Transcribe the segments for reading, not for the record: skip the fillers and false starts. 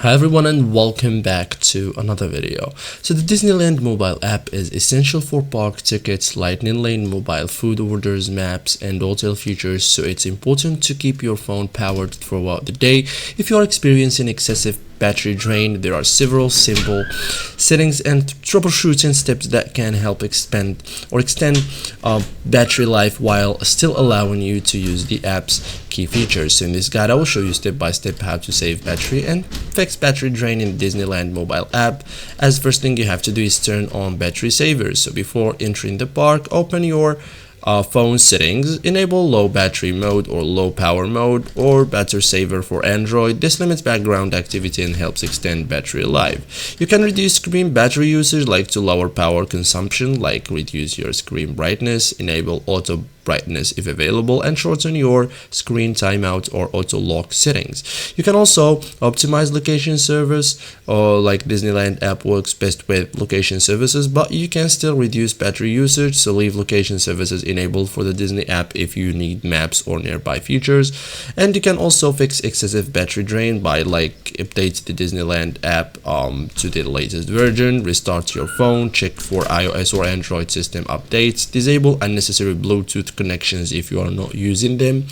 Hi everyone and welcome back to another video. So the Disneyland mobile app is essential for park tickets, lightning lane, mobile food orders, maps and hotel features, so it's important to keep your phone powered throughout the day. If you are experiencing excessive battery drain, there are several simple settings and troubleshooting steps that can help extend battery life while still allowing you to use the app's key features. So in this guide I will show you step by step how to save battery and fix battery drain in Disneyland mobile app. As first thing you have to do is turn on battery savers. So before entering the park, open your phone settings, enable low battery mode or low power mode or battery saver for Android. This limits background activity and helps extend battery life. You can reduce screen battery usage like to lower power consumption, like reduce your screen brightness, enable auto brightness if available, and shorten your screen timeout or auto lock settings. You can also optimize location service, or like Disneyland app works best with location services, but you can still reduce battery usage, so leave location services enabled for the Disney app if you need maps or nearby features. And you can also fix excessive battery drain by update the Disneyland app to the latest version, restart your phone, check for iOS or Android system updates, disable unnecessary Bluetooth connections if you are not using them,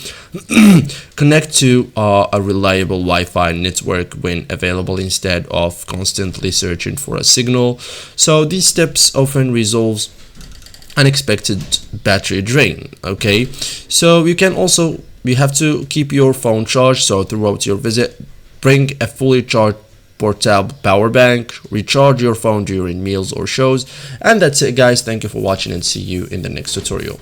connect to a reliable Wi-Fi network when available instead of constantly searching for a signal. So these steps often resolve unexpected battery drain. Okay, so you have to keep your phone charged, so throughout your visit bring a fully charged portable power bank, recharge your phone during meals or shows. And that's it guys, thank you for watching and see you in the next tutorial.